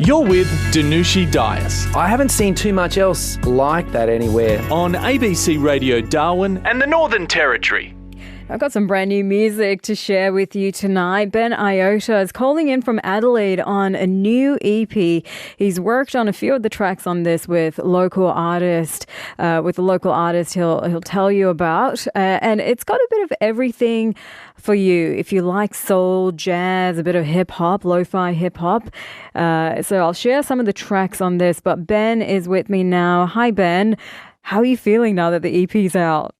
You're with Danushi Dias I haven't seen too much else like that anywhere. on ABC Radio Darwin and the Northern Territory. I've got some brand new music to share with you tonight. Ben Iota is calling in from Adelaide on a new EP. He's worked on a few of the tracks on this with local artist. With the local artist, he'll tell you about, and it's got a bit of everything for you. If you like soul, jazz, a bit of hip hop, lo-fi hip hop. So I'll share some of the tracks on this. But Ben is with me now. Hi, Ben. How are you feeling now that the EP's out?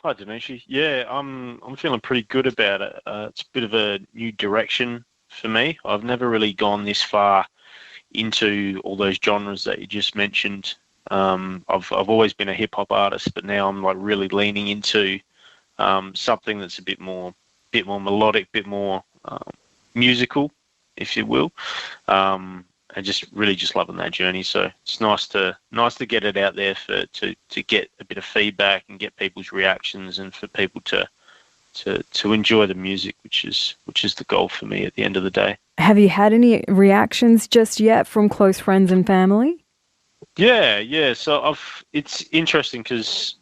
Hi, Danushi. Yeah, I'm feeling pretty good about it. It's a bit of a new direction for me. I've never really gone this far into all those genres that you just mentioned. I've always been a hip hop artist, but now I'm like really leaning into something that's a bit more melodic, bit more musical, if you will. And just loving that journey. So it's nice to get it out there to get a bit of feedback and get people's reactions, and for people to enjoy the music, which is the goal for me at the end of the day. Have you had any reactions just yet from close friends and family? Yeah. So it's interesting because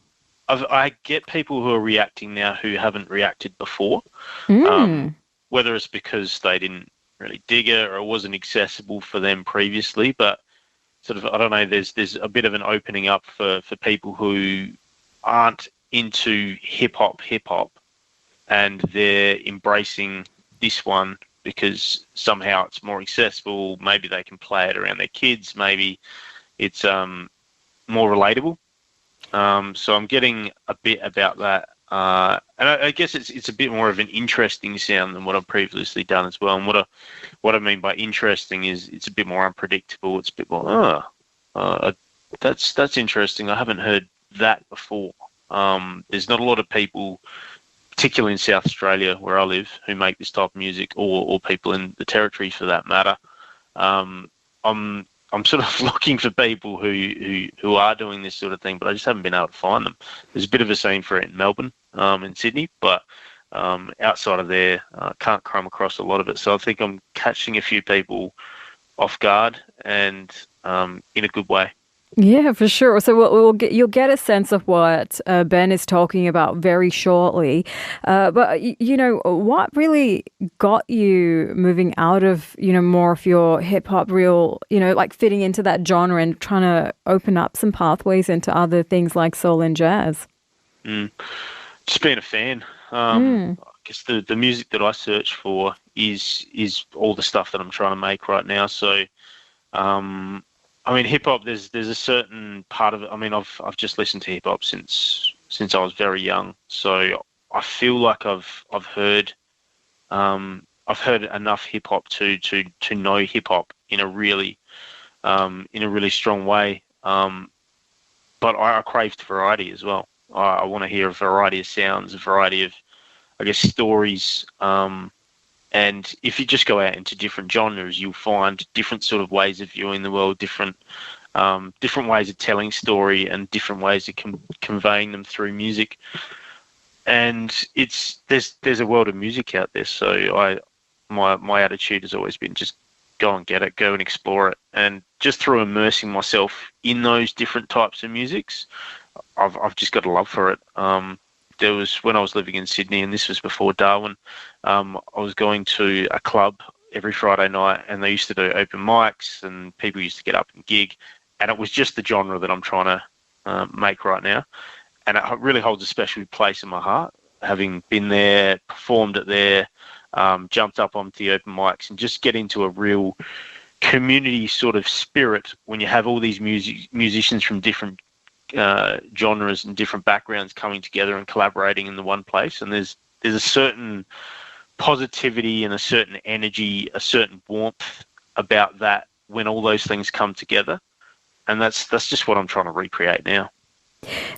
I get people who are reacting now who haven't reacted before. Whether it's because they didn't really dig it or it wasn't accessible for them previously, but sort of, I don't know, there's a bit of an opening up for people who aren't into hip hop and they're embracing this one because somehow it's more accessible. Maybe they can play it around their kids, maybe it's more relatable. So I'm getting a bit about that. And I guess it's a bit more of an interesting sound than what I've previously done as well. And what I mean by interesting is it's a bit more unpredictable. It's a bit more, that's interesting. I haven't heard that before. There's not a lot of people, particularly in South Australia where I live, who make this type of music, or people in the territory for that matter. I'm sort of looking for people who are doing this sort of thing, but I just haven't been able to find them. There's a bit of a scene for it in Melbourne, in Sydney, but outside of there, can't come across a lot of it. So I think I'm catching a few people off guard, and in a good way. Yeah, for sure. So you'll get a sense of what Ben is talking about very shortly. But, what really got you moving out of, more of your hip hop like fitting into that genre and trying to open up some pathways into other things like soul and jazz? Just being a fan. I guess the music that I search for is all the stuff that I'm trying to make right now. So, hip hop. There's a certain part of it. I've just listened to hip hop since I was very young. So I feel like I've heard enough hip hop to know hip hop in a really strong way. But I craved variety as well. I want to hear a variety of sounds, a variety of, I guess, stories. And if you just go out into different genres, you'll find different sort of ways of viewing the world, different ways of telling story, and different ways of conveying them through music. And there's a world of music out there. So my attitude has always been just go and get it, go and explore it, and just through immersing myself in those different types of musics, I've just got a love for it. There was, when I was living in Sydney, and this was before Darwin, I was going to a club every Friday night, and they used to do open mics, and people used to get up and gig, and it was just the genre that I'm trying to make right now, and it really holds a special place in my heart, having been there, performed it there, jumped up onto the open mics, and just get into a real community sort of spirit when you have all these musicians from different genres and different backgrounds coming together and collaborating in the one place. And there's a certain positivity and a certain energy, a certain warmth about that when all those things come together. And that's just what I'm trying to recreate now.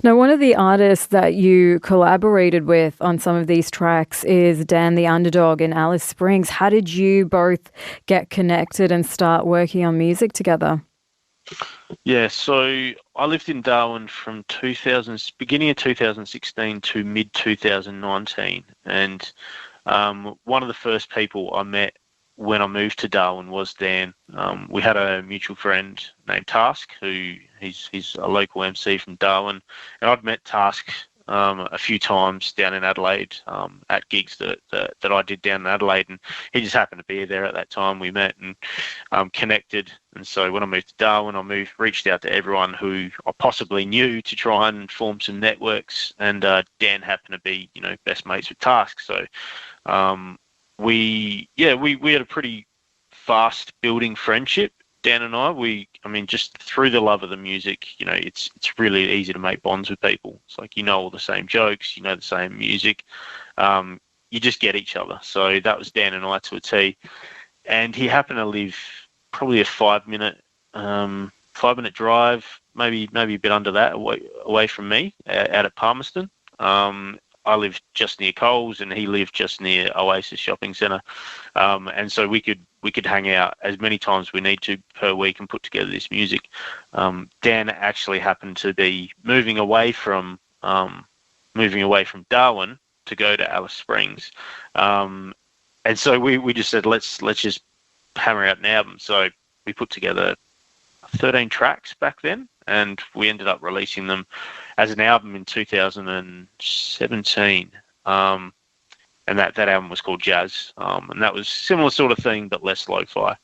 Now, one of the artists that you collaborated with on some of these tracks is Dan the Underdog in Alice Springs. How did you both get connected and start working on music together? Yeah, so I lived in Darwin from beginning of 2016 to mid 2019, and one of the first people I met when I moved to Darwin was Dan. We had a mutual friend named Task, who he's a local MC from Darwin, and I'd met Task a few times down in Adelaide at gigs that I did down in Adelaide, and he just happened to be there at that time. We met and connected, and so when I moved to Darwin, reached out to everyone who I possibly knew to try and form some networks, and Dan happened to be best mates with Task, so we had a pretty fast building friendship. Dan and I mean, just through the love of the music, it's really easy to make bonds with people. It's like, all the same jokes, the same music. You just get each other. So that was Dan and I to a T. And he happened to live probably a 5-minute drive, maybe a bit under that, away from me, out at Palmerston. I lived just near Coles, and he lived just near Oasis Shopping Centre, and so we could hang out as many times as we need to per week and put together this music. Dan actually happened to be moving away from Darwin to go to Alice Springs, and so we just said let's just hammer out an album. So we put together 13 tracks back then, and we ended up releasing them as an album in 2017. And that album was called Jazz, and that was similar sort of thing, but less lo-fi.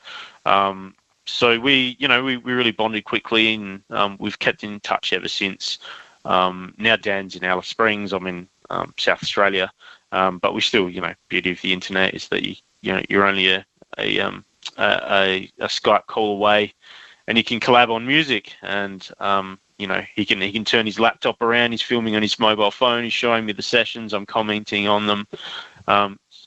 So we really bonded quickly, and we've kept in touch ever since. Now Dan's in Alice Springs, I'm in South Australia, but we still, beauty of the internet is that you're only a Skype call away, and you can collab on music, and he can turn his laptop around, he's filming on his mobile phone, he's showing me the sessions, I'm commenting on them,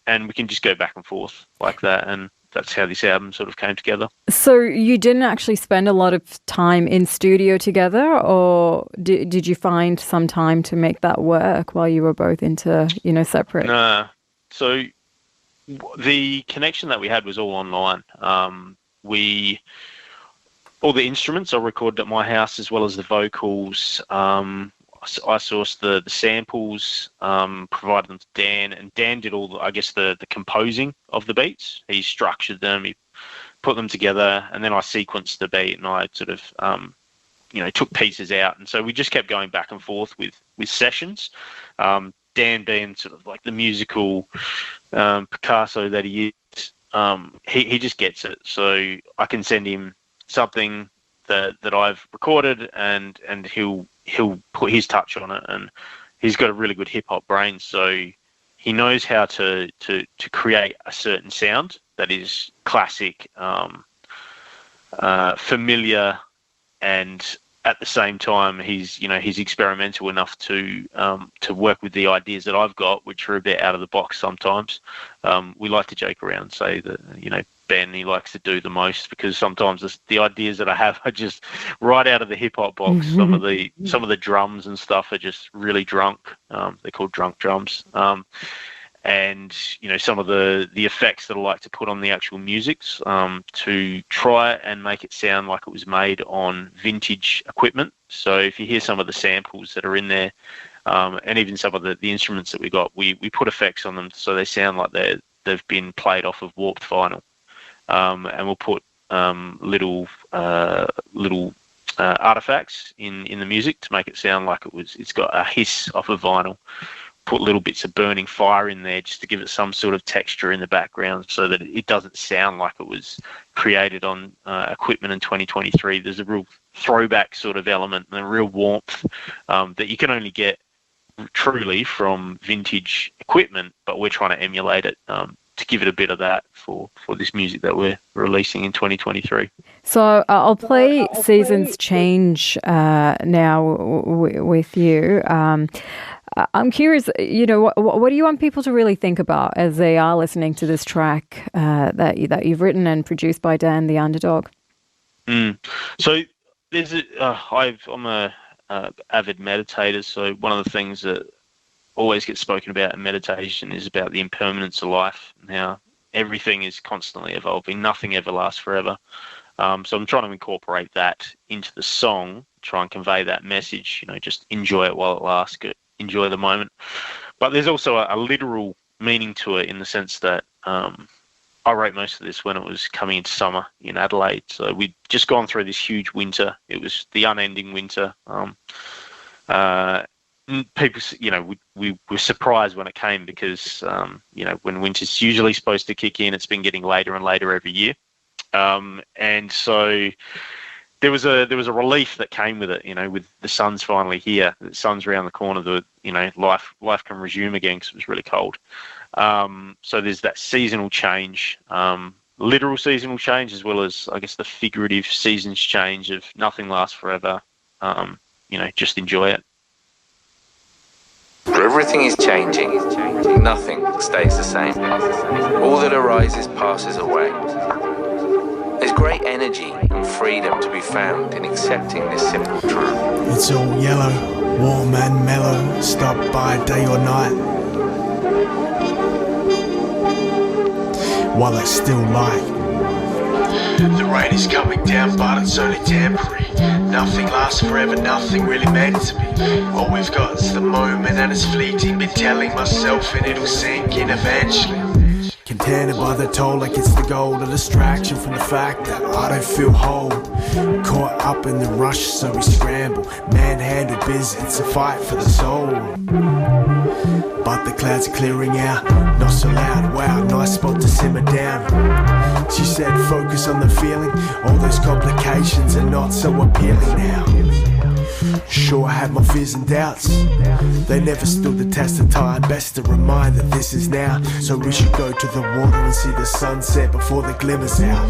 and we can just go back and forth like that, and that's how this album sort of came together. So you didn't actually spend a lot of time in studio together, or did you find some time to make that work while you were both separate? No. So the connection that we had was all online. All the instruments I recorded at my house, as well as the vocals. I sourced the samples, provided them to Dan, and Dan did all the composing of the beats. He structured them, he put them together, and then I sequenced the beat, and I sort of, took pieces out. And so we just kept going back and forth with sessions. Dan being sort of like the musical Picasso that he is, he just gets it. So I can send him something that I've recorded, and he'll put his touch on it, and he's got a really good hip hop brain, so he knows how to create a certain sound that is classic, familiar, and at the same time he's experimental enough to work with the ideas that I've got, which are a bit out of the box sometimes. We like to joke around and say that Ben, he likes to do the most, because sometimes the ideas that I have are just right out of the hip hop box. Some of the drums and stuff are just really drunk. They're called drunk drums. And some of the effects that I like to put on the actual musics, to try and make it sound like it was made on vintage equipment. So if you hear some of the samples that are in there, and even some of the instruments that we got, we put effects on them so they sound like they've been played off of warped vinyl. And we'll put little artifacts in the music to make it sound like it's got a hiss off of vinyl. Put little bits of burning fire in there just to give it some sort of texture in the background, so that it doesn't sound like it was created on equipment in 2023. There's a real throwback sort of element and a real warmth that you can only get truly from vintage equipment, but we're trying to emulate it to give it a bit of that for this music that we're releasing in 2023. So I'll play Seasons Change now with you. I'm curious, what do you want people to really think about as they are listening to this track that you've written and produced by Dan the Underdog? So there's I'm a avid meditator, so one of the things that always gets spoken about in meditation is about the impermanence of life and how everything is constantly evolving. Nothing ever lasts forever. So I'm trying to incorporate that into the song, try and convey that message, just enjoy it while it lasts, enjoy the moment. But there's also a literal meaning to it, in the sense that I wrote most of this when it was coming into summer in Adelaide. So we'd just gone through this huge winter. It was the unending winter. People, we were surprised when it came because, when winter's usually supposed to kick in, it's been getting later and later every year. And so there was a relief that came with it, with the sun's finally here. The sun's around the corner. Life can resume again because it was really cold. So there's that seasonal change, literal seasonal change, as well as, I guess, the figurative seasons change of nothing lasts forever. Just enjoy it. Everything is changing. Nothing stays the same. All that arises passes away. There's great energy and freedom to be found in accepting this simple truth. It's all yellow, warm and mellow, stop by day or night. While it's still light. The rain is coming down, but it's only temporary. Nothing lasts forever, nothing really meant to be. All we've got is the moment and it's fleeting. Been telling myself and it'll sink in eventually. Contented by the toll like it's the goal, a distraction from the fact that I don't feel whole. Caught up in the rush, so we scramble. Manhandled biz, it's a fight for the soul. But the clouds are clearing out, not so loud, wow, nice spot to simmer down. She said focus on the feeling, all those complications are not so appealing now. Sure I had my fears and doubts, they never stood the test of time. Best to remind that this is now, so we should go to the water and see the sunset before the glimmer's out.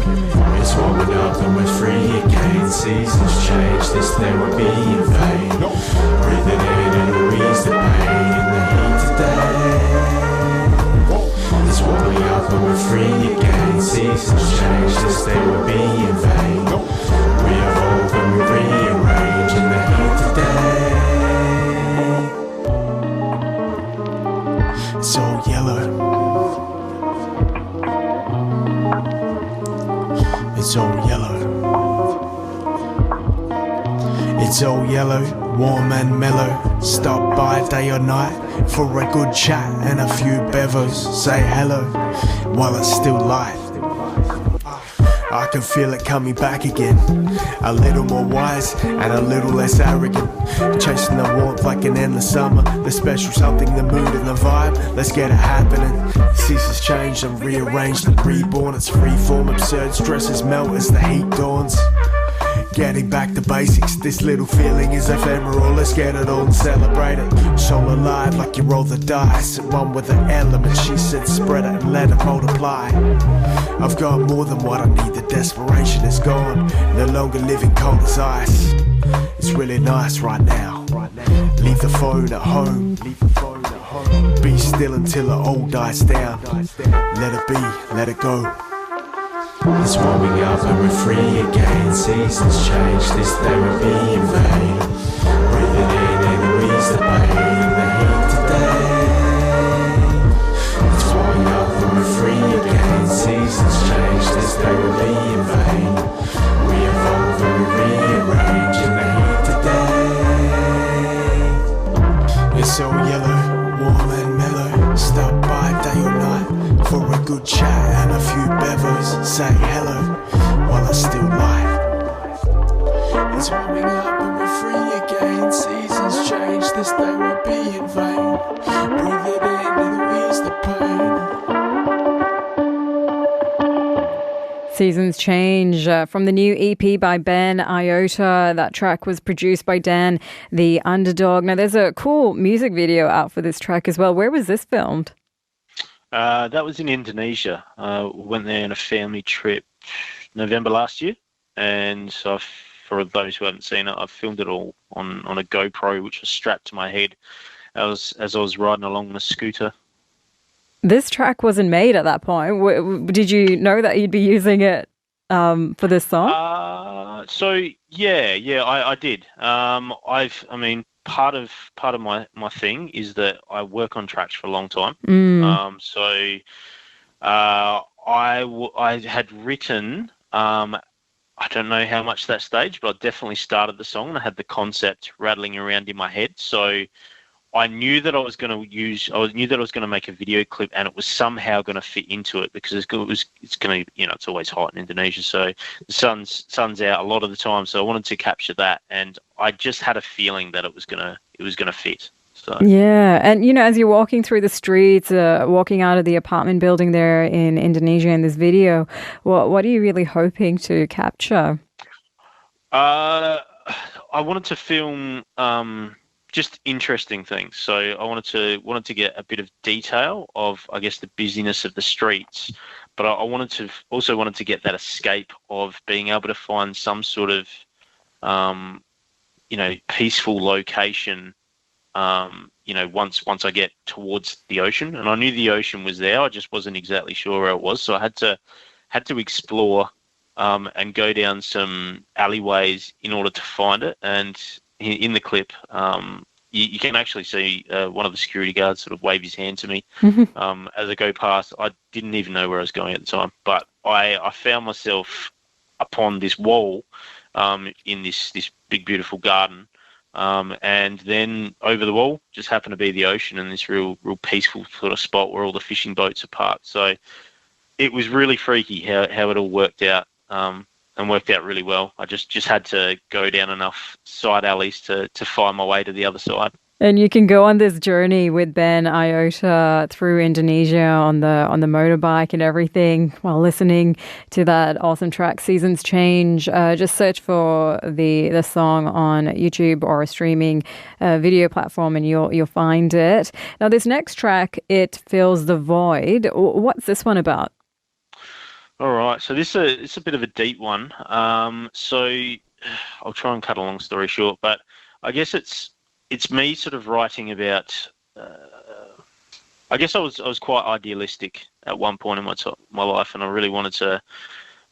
It's warming up and we're free again. Seasons change, this day won't be in vain. Breathing in and ease the pain in the heat today. It's warming up and we're free again. Seasons change, this day won't be in vain. We evolve and we rearrange in the heat today. It's all yellow. It's all yellow. It's all yellow, warm and mellow. Stop by day or night for a good chat and a few bevos. Say hello while it's still light. I can feel it coming back again. A little more wise and a little less arrogant. Chasing the warmth like an endless summer. The special something, the mood and the vibe. Let's get it happening. Seasons change and rearranged and reborn. It's free form, absurd stresses melt as the heat dawns. Getting back to basics, this little feeling is ephemeral. Let's get it on, celebrate it. Soul alive like you roll the dice. At one with the element, she said spread it and let it multiply. I've got more than what I need, the desperation is gone. No longer living cold as ice. It's really nice right now. Leave the phone at home. Be still until it all dies down. Let it be, let it go. It's warming up and we're free again. Seasons change, this day won't be in vain. Breathing in and ease the pain in the heat today. It's warming up and we're free again. Seasons change, this day won't be in vain. We evolve and we rearrange in the heat today. It's all yellow, warm and mellow. Stop by day or night for a good chat and a few bevos. Say hello while it's still light. It's warming up and we're free again. Seasons change, this day won't be in vain. Breathe it in and ease the pain. Seasons Change from the new EP by Ben Iota. That track was produced by Dan the Underdog. Now, there's a cool music video out for this track as well. Where was this filmed? That was in Indonesia. Went there on a family trip November last year. And so for those who haven't seen it, I've filmed it all on a GoPro, which was strapped to my head as I was riding along the scooter. This track wasn't made at that point. Did you know that you'd be using it for this song? I did. Part of my thing is that I work on tracks for a long time. I had written, I don't know how much that stage, but I definitely started the song and I had the concept rattling around in my head. So I knew that I was going to make a video clip, and it was somehow going to fit into it because it's going to, it's always hot in Indonesia, so the sun's out a lot of the time. So I wanted to capture that, and I just had a feeling that it was going to fit. So. Yeah, and as you're walking through the streets, walking out of the apartment building there in Indonesia in this video, what are you really hoping to capture? I wanted to film just interesting things. So I wanted to get a bit of detail of, I guess, the busyness of the streets, but I also wanted to get that escape of being able to find some sort of peaceful location. Once I get towards the ocean, and I knew the ocean was there, I just wasn't exactly sure where it was. So I had to explore and go down some alleyways in order to find it. And in the clip, you can actually see one of the security guards sort of wave his hand to me as I go past. I didn't even know where I was going at the time, but I found myself upon this wall in this big, beautiful garden. And then over the wall just happened to be the ocean and this real peaceful sort of spot where all the fishing boats are parked. So it was really freaky how it all worked out, and worked out really well. I just had to go down enough side alleys to find my way to the other side. And you can go on this journey with Ben Iota through Indonesia on the motorbike and everything while listening to that awesome track, Seasons Change. Just search for the song on YouTube or a streaming video platform and you'll find it. Now, this next track, It Fills the Void. What's this one about? All right, so it's a bit of a deep one. So I'll try and cut a long story short, but I guess it's me sort of writing about. I guess I was quite idealistic at one point in my life, and I really wanted to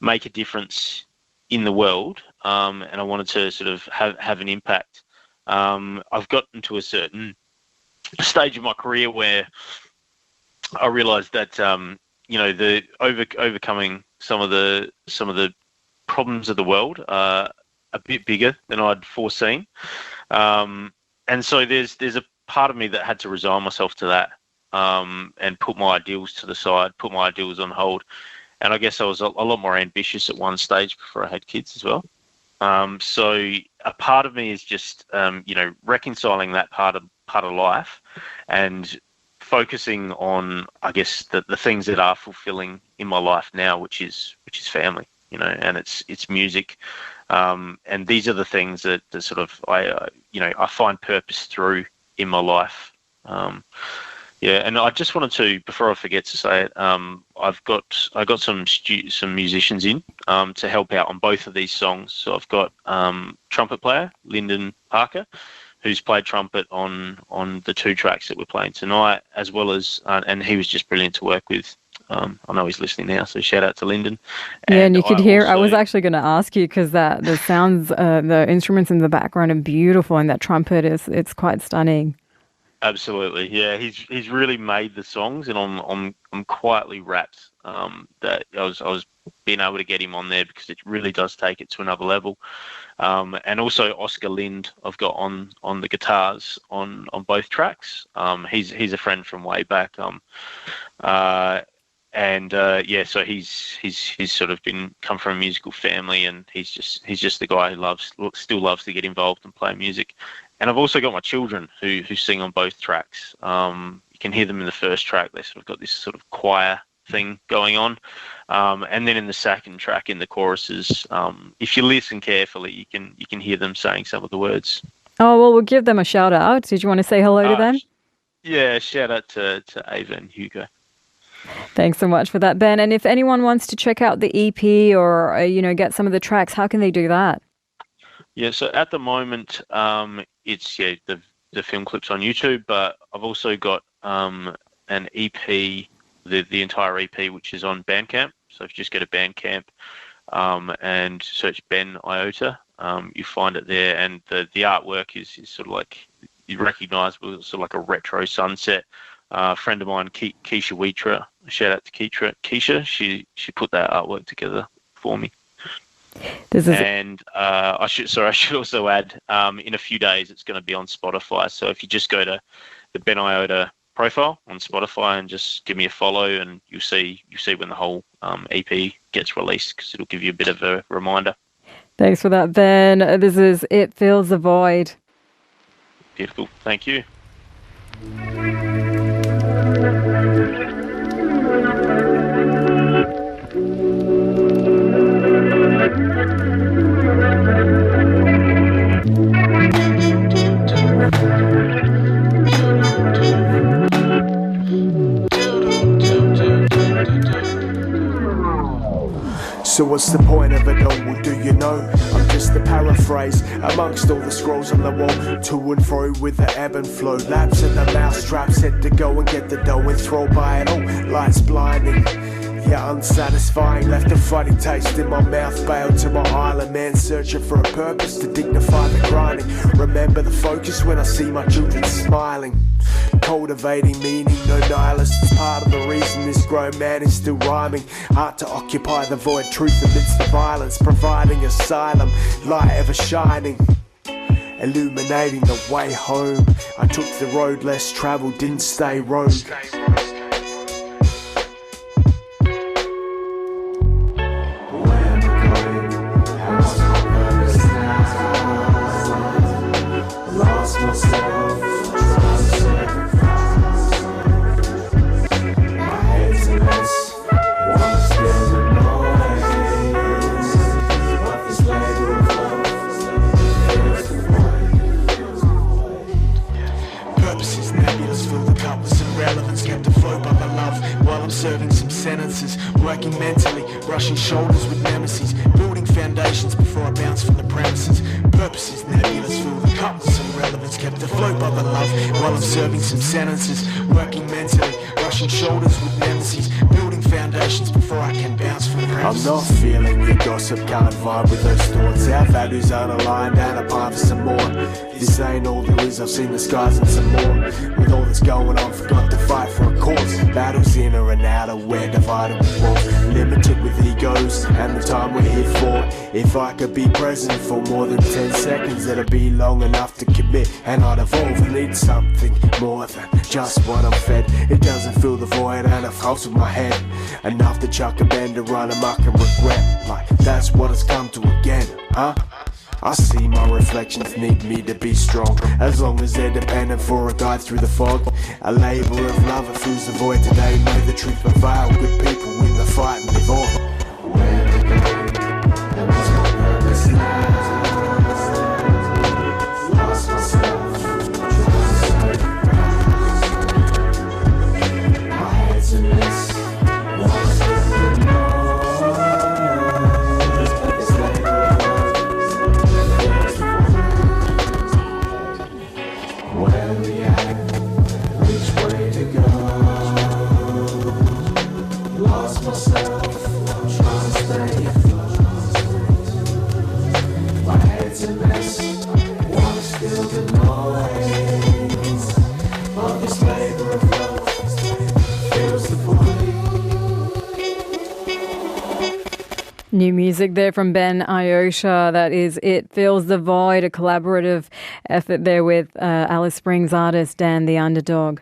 make a difference in the world, and I wanted to sort of have an impact. I've gotten to a certain stage of my career where I realised that the overcoming some of the problems of the world are a bit bigger than I'd foreseen. And so there's a part of me that had to resign myself to that, and put my ideals to the side, put my ideals on hold. And I guess I was a lot more ambitious at one stage before I had kids as well. So a part of me is just, reconciling that part of life and focusing on, I guess, the things that are fulfilling in my life now, which is family, and it's music. And these are the things that sort of I find purpose through in my life. And I just wanted to, before I forget to say it, I got some musicians in to help out on both of these songs. So I've got trumpet player Lyndon Parker, who's played trumpet on the two tracks that we're playing tonight, as well as and he was just brilliant to work with. I know he's listening now, so shout out to Lyndon. And you could hear, I was actually going to ask you because the sounds, the instruments in the background are beautiful, and that trumpet it's quite stunning. Absolutely, yeah. He's really made the songs, and I'm quietly rapt that I was being able to get him on there because it really does take it to another level. And also Oscar Lind I've got on the guitars on both tracks. He's a friend from way back. So he's sort of come from a musical family, and he's just the guy who still loves to get involved and play music. And I've also got my children who sing on both tracks. You can hear them in the first track. They sort of got this sort of choir thing going on. And then in the second track, in the choruses, if you listen carefully, you can hear them saying some of the words. Oh, well, we'll give them a shout out. Did you want to say hello to them? Yeah, shout out to Ava and Hugo. Thanks so much for that, Ben. And if anyone wants to check out the EP or, get some of the tracks, how can they do that? Yeah, so at the moment, it's the film clips on YouTube, but I've also got an EP, the entire EP, which is on Bandcamp. So if you just go to Bandcamp and search Ben Iota, you find it there. And the artwork is sort of like, you recognise, sort of like a retro sunset. A friend of mine, Keisha Wheatra, shout out to Keisha. She put that artwork together for me. This is And I should also add, in a few days it's going to be on Spotify. So if you just go to the Ben Iota profile on Spotify and just give me a follow, and you'll see when the whole EP gets released, because it'll give you a bit of a reminder. Thanks for that, Ben. This is It Fills the Void. Beautiful. Thank you. So what's the point of it all? Well, do you know? I'm just a paraphrase amongst all the scrolls on the wall, to and fro with the ebb and flow. Laps in the mousetrap, set to go and get the dough and throw by it all. Lights blinding, yeah, unsatisfying. Left a funny taste in my mouth. Bailed to my island, man, searching for a purpose to dignify the grinding. Remember the focus when I see my children smiling. Cultivating meaning, no nihilist is part of the reason this grown man is still rhyming. Hard to occupy the void, truth amidst the violence, providing asylum, light ever shining, illuminating the way home. I took the road less traveled, didn't stay rogue. Serving some sentences, working mentally, brushing shoulders with nemesis, building foundations before I bounce from the premises. Purposes nebulous, fill the cup with some relevance, kept afloat by the love while I'm serving some sentences, working mentally, brushing shoulders with nemesis, building foundations before I can bounce from the premises. I'm not feeling your gossip, can't vibe with those thoughts. Our values aren't aligned, and apply for some more. This ain't all there is, I've seen the skies and some more. With all that's going on, forgot to fight for a cause. Battles inner and outer, we're divided with walls. Limited with egos, and the time we're here for. If I could be present for more than 10 seconds, it'd be long enough to commit. And I'd evolve and need something more than just what I'm fed. It doesn't fill the void and it fucks with my head. Enough to chuck a bend and run amok and regret. Like, that's what it's come to again, huh? I see my reflections need me to be strong, as long as they're dependent for a guide through the fog. A labour of love that fills the void today. May the truth prevail, good people win the fight and live on. Where we going, and what's my purpose now? Lost myself, trying to save my head's a mess. What's the where we at? Which way to go? Lost myself, trying to stay afloat. My head's a mess, wanna still the noise of this labor of love fills the void. New music there from Ben Iota. That is It Fills the Void, a collaborative effort there with Alice Springs artist Dan the Underdog.